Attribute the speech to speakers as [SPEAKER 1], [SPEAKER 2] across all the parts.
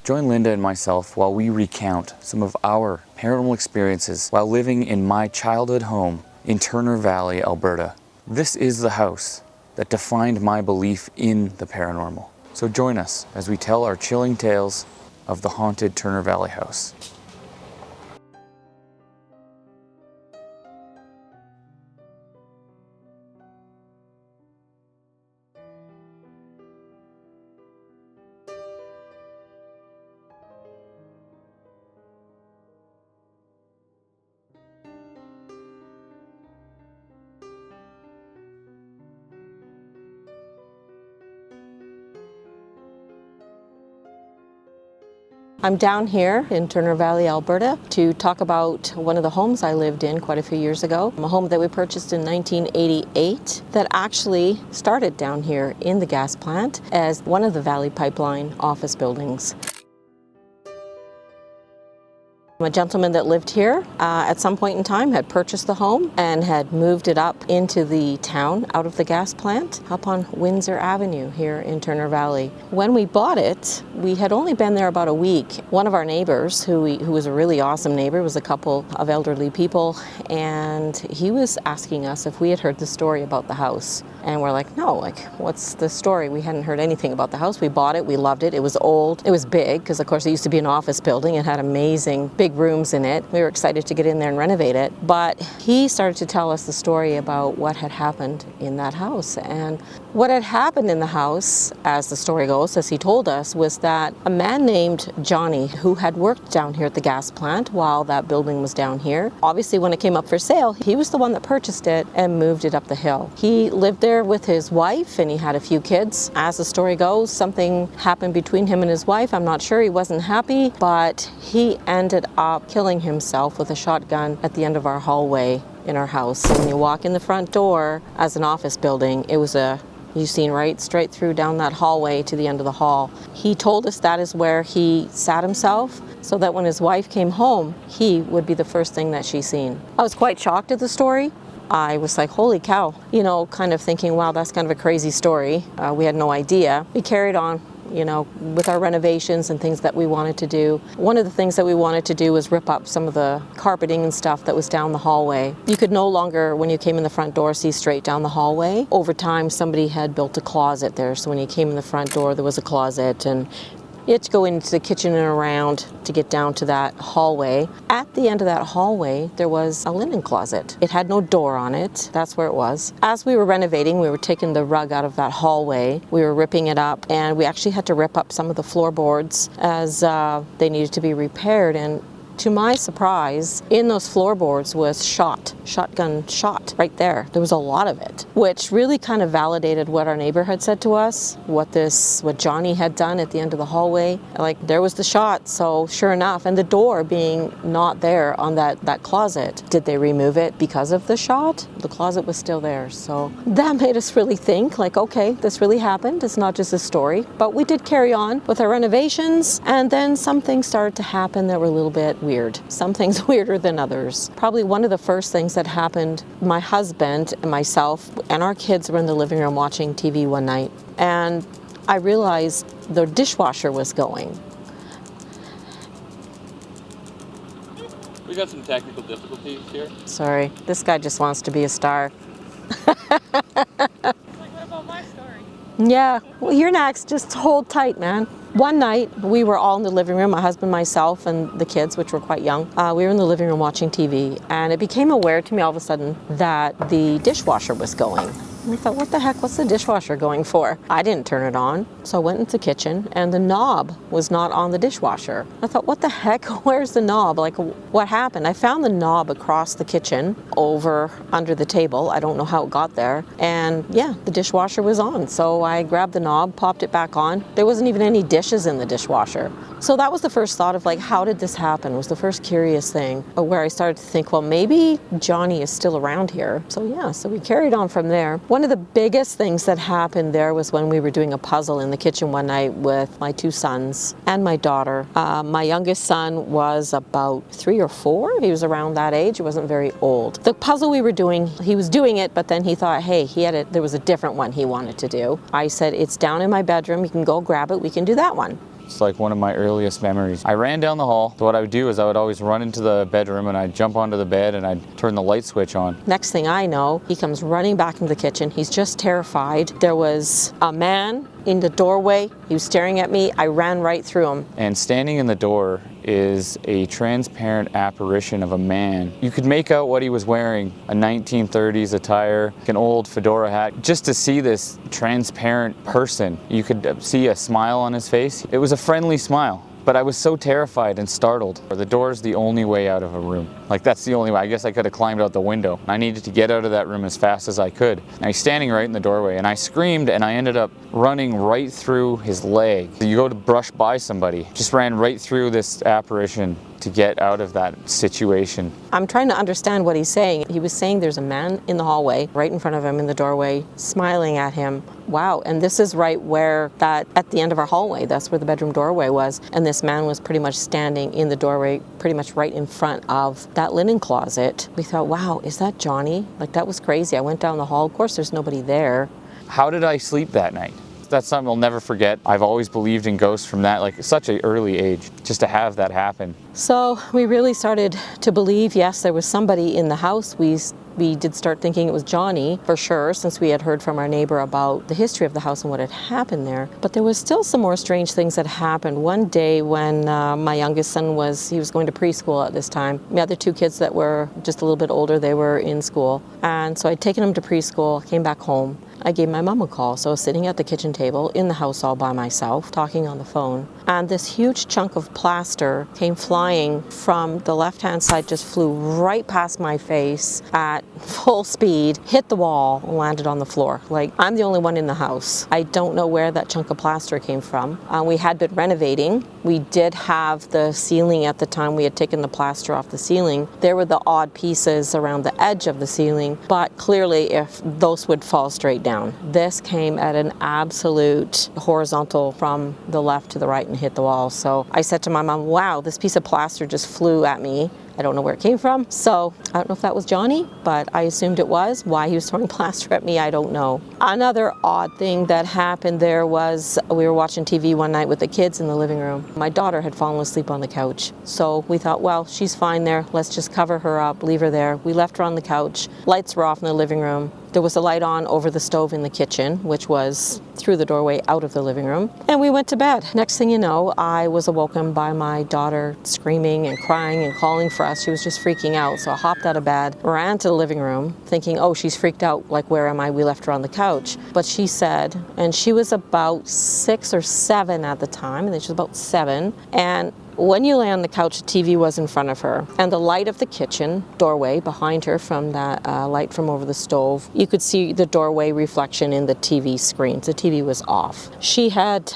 [SPEAKER 1] Join Linda and myself while we recount some of our paranormal experiences while living in my childhood home in Turner Valley, Alberta. This is the house that defined my belief in the paranormal. So join us as we tell our chilling tales of the haunted Turner Valley house.
[SPEAKER 2] I'm down here in Turner Valley, Alberta to talk about one of the homes I lived in quite a few years ago. A home that we purchased in 1988 that actually started down here in the gas plant as one of the Valley Pipeline office buildings. A gentleman that lived here at some point in time had purchased the home and had moved it up into the town out of the gas plant up on Windsor Avenue here in Turner Valley. When we bought it, we had only been there about a week. One of our neighbors, who was a really awesome neighbor, was a couple of elderly people, and he was asking us if we had heard the story about the house. And we're like, no, what's the story? We hadn't heard anything about the house. We bought it, we loved it. It was old, it was big, because of course it used to be an office building. It had amazing big rooms in it. We were excited to get in there and renovate it. But he started to tell us the story about what had happened in that house. And what had happened in the house, as the story goes, as he told us, was that a man named Johnny, who had worked down here at the gas plant while that building was down here, obviously when it came up for sale, he was the one that purchased it and moved it up the hill. He lived there with his wife and he had a few kids. As the story goes, something happened between him and his wife. I'm not sure, he wasn't happy, but he ended up killing himself with a shotgun at the end of our hallway in our house. So when you walk in the front door as an office building, it was you've seen right straight through down that hallway to the end of the hall. He told us that is where he sat himself, so that when his wife came home, he would be the first thing that she seen. I was quite shocked at the story. I was like, holy cow, kind of thinking, wow, that's kind of a crazy story. We had no idea. We carried on, with our renovations and things that we wanted to do. One of the things that we wanted to do was rip up some of the carpeting and stuff that was down the hallway. You could no longer, when you came in the front door, see straight down the hallway. Over time, somebody had built a closet there, so when you came in the front door, there was a closet, and you had to go into the kitchen and around to get down to that hallway. At the end of that hallway, there was a linen closet. It had no door on it. That's where it was. As we were renovating, we were taking the rug out of that hallway. We were ripping it up, and we actually had to rip up some of the floorboards as they needed to be repaired. And to my surprise, in those floorboards was shotgun shot right there. There was a lot of it, which really kind of validated what our neighbor had said to us, what Johnny had done at the end of the hallway. Like, there was the shot, so sure enough, and the door being not there on that closet. Did they remove it because of the shot? The closet was still there, so that made us really think, like, okay, this really happened. It's not just a story, but we did carry on with our renovations, and then some things started to happen that were a little bit weird. Some things weirder than others. Probably one of the first things that happened, my husband and myself and our kids were in the living room watching TV one night, and I realized the dishwasher was going.
[SPEAKER 3] We got some technical difficulties here.
[SPEAKER 2] Sorry, this guy just wants to be a star.
[SPEAKER 4] Like, what about my story?
[SPEAKER 2] Yeah, well, you're next. Just hold tight, man. One night, we were all in the living room, my husband, myself, and the kids, which were quite young. We were in the living room watching TV, and it became aware to me all of a sudden that the dishwasher was going. And I thought, what the heck, what's the dishwasher going for? I didn't turn it on, so I went into the kitchen, and the knob was not on the dishwasher. I thought, what the heck, where's the knob? Like, what happened? I found the knob across the kitchen, over under the table. I don't know how it got there. And yeah, the dishwasher was on. So I grabbed the knob, popped it back on. There wasn't even any dishes in the dishwasher. So that was the first thought of, like, how did this happen? Was the first curious thing, where I started to think, well, maybe Johnny is still around here. So yeah, so we carried on from there. One of the biggest things that happened there was when we were doing a puzzle in the kitchen one night with my two sons and my daughter. My youngest son was about 3 or 4. He was around that age. He wasn't very old. The puzzle we were doing, he was doing it, but then he thought, hey, there was a different one he wanted to do. I said, it's down in my bedroom. You can go grab it. We can do that one.
[SPEAKER 1] It's like one of my earliest memories. I ran down the hall. So what I would do is I would always run into the bedroom and I'd jump onto the bed and I'd turn the light switch on.
[SPEAKER 2] Next thing I know, he comes running back into the kitchen. He's just terrified. There was a man in the doorway. He was staring at me. I ran right through him.
[SPEAKER 1] And standing in the door is a transparent apparition of a man. You could make out what he was wearing, a 1930s attire, an old fedora hat. Just to see this transparent person, you could see a smile on his face. It was a friendly smile. But I was so terrified and startled. The door is the only way out of a room. Like, that's the only way. I guess I could have climbed out the window. I needed to get out of that room as fast as I could. And he's standing right in the doorway, and I screamed, and I ended up running right through his leg. You go to brush by somebody, just ran right through this apparition to get out of that situation.
[SPEAKER 2] I'm trying to understand what he's saying. He was saying there's a man in the hallway, right in front of him in the doorway, smiling at him. Wow, and this is right where that, at the end of our hallway, that's where the bedroom doorway was. And this man was pretty much standing in the doorway, pretty much right in front of that linen closet. We thought, wow, is that Johnny? Like, that was crazy. I went down the hall. Of course, there's nobody there.
[SPEAKER 1] How did I sleep that night? That's something I'll never forget. I've always believed in ghosts from that, like, such an early age, just to have that happen.
[SPEAKER 2] So we really started to believe, yes, there was somebody in the house. We did start thinking it was Johnny, for sure, since we had heard from our neighbor about the history of the house and what had happened there. But there was still some more strange things that happened. One day when my youngest son was going to preschool at this time. The other two kids that were just a little bit older, they were in school. And so I'd taken them to preschool, came back home. I gave my mom a call. So I was sitting at the kitchen table in the house all by myself, talking on the phone. And this huge chunk of plaster came flying from the left-hand side, just flew right past my face at full speed, hit the wall, and landed on the floor. Like, I'm the only one in the house. I don't know where that chunk of plaster came from. We had been renovating. We did have the ceiling at the time. We had taken the plaster off the ceiling. There were the odd pieces around the edge of the ceiling, but clearly if those would fall straight down. This came at an absolute horizontal from the left to the right and hit the wall. So I said to my mom, wow, this piece of plaster just flew at me. I don't know where it came from. So I don't know if that was Johnny, but I assumed it was. Why he was throwing plaster at me, I don't know. Another odd thing that happened there was we were watching TV one night with the kids in the living room. My daughter had fallen asleep on the couch. So we thought, well, she's fine there. Let's just cover her up, leave her there. We left her on the couch. Lights were off in the living room. There was a light on over the stove in the kitchen, which was through the doorway out of the living room. And we went to bed. Next thing you know, I was awoken by my daughter screaming and crying and calling for us. She was just freaking out. So I hopped out of bed, ran to the living room, thinking, oh, she's freaked out. Like, where am I? We left her on the couch. But she said, and she was about 6 or 7 at the time, and then she was about 7. And when you lay on the couch, the TV was in front of her, and the light of the kitchen doorway behind her from that light from over the stove, you could see the doorway reflection in the TV screen. The TV was off. She had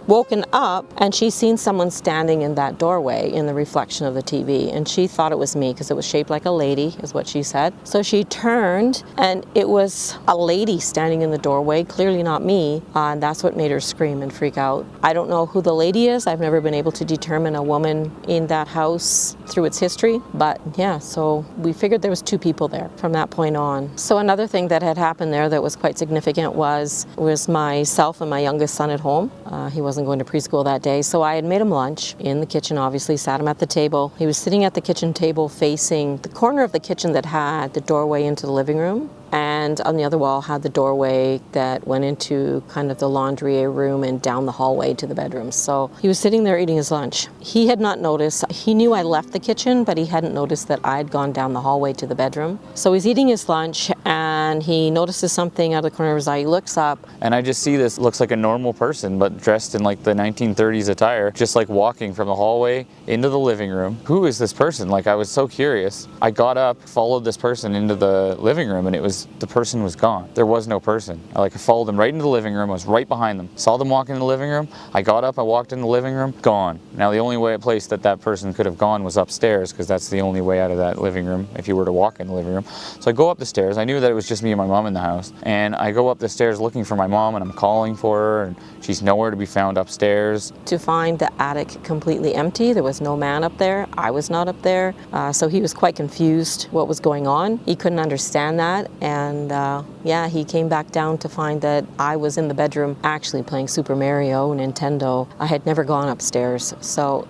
[SPEAKER 2] woken up, and she seen someone standing in that doorway in the reflection of the TV, and she thought it was me because it was shaped like a lady, is what she said. So she turned, and it was a lady standing in the doorway, clearly not me, and that's what made her scream and freak out. I don't know who the lady is. I've never been able to determine a woman in that house through its history, but yeah, so we figured there was 2 people there from that point on. So another thing that had happened there that was quite significant was myself and my youngest son at home. He wasn't going to preschool that day, so I had made him lunch in the kitchen, obviously, sat him at the table. He was sitting at the kitchen table facing the corner of the kitchen that had the doorway into the living room. And on the other wall had the doorway that went into kind of the laundry room and down the hallway to the bedrooms. So he was sitting there eating his lunch. He had not noticed. He knew I left the kitchen, but he hadn't noticed that I'd gone down the hallway to the bedroom. So he's eating his lunch, and he notices something out of the corner of his eye. He looks up.
[SPEAKER 1] And I just see this, looks like a normal person, but dressed in like the 1930s attire, just like walking from the hallway into the living room. Who is this person? Like, I was so curious. I got up, followed this person into the living room, and the person was gone. There was no person. I followed them right into the living room. I was right behind them. Saw them walk in the living room. I got up, I walked in the living room, gone. Now the only place that person could have gone was upstairs, because that's the only way out of that living room if you were to walk in the living room. So I go up the stairs. I knew that it was just me and my mom in the house. And I go up the stairs looking for my mom, and I'm calling for her, and she's nowhere to be found upstairs.
[SPEAKER 2] To find the attic completely empty. There was no man up there. I was not up there. So he was quite confused what was going on. He couldn't understand that. And And yeah, he came back down to find that I was in the bedroom actually playing Super Mario, Nintendo. I had never gone upstairs. So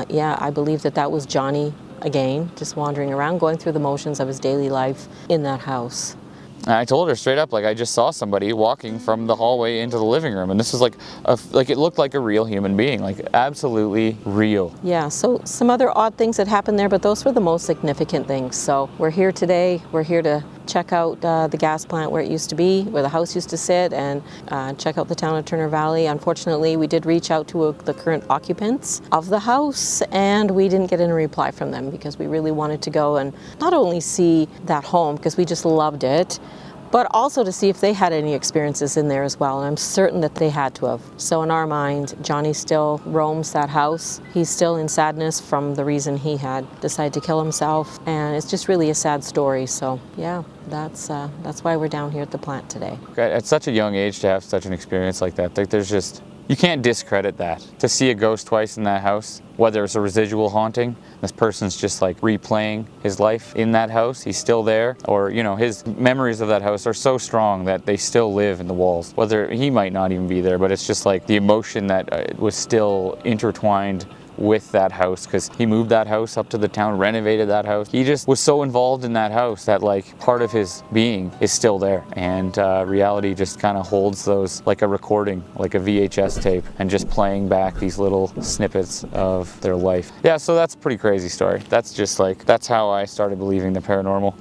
[SPEAKER 2] yeah, I believe that that was Johnny again, just wandering around, going through the motions of his daily life in that house.
[SPEAKER 1] And I told her straight up, like, I just saw somebody walking from the hallway into the living room, and this was like it looked like a real human being, like absolutely real.
[SPEAKER 2] Yeah, so some other odd things that happened there, but those were the most significant things. So we're here today. We're here to check out the gas plant where it used to be, where the house used to sit, and check out the town of Turner Valley. Unfortunately, we did reach out to the current occupants of the house, and we didn't get any reply from them because we really wanted to go and not only see that home, because we just loved it, but also to see if they had any experiences in there as well, and I'm certain that they had to have. So in our mind, Johnny still roams that house. He's still in sadness from the reason he had decided to kill himself, and it's just really a sad story. So yeah, that's why we're down here at the plant today.
[SPEAKER 1] At such a young age to have such an experience like that, there's just, you can't discredit that. To see a ghost twice in that house, whether it's a residual haunting, this person's just like replaying his life in that house, he's still there, or you know, his memories of that house are so strong that they still live in the walls. Whether he might not even be there, but it's just like the emotion that was still intertwined with that house, because he moved that house up to the town, renovated that house. He just was so involved in that house that like part of his being is still there, and reality just kind of holds those like a recording, like a VHS tape, and just playing back these little snippets of their life. Yeah, so that's a pretty crazy story. That's just like, that's how I started believing the paranormal.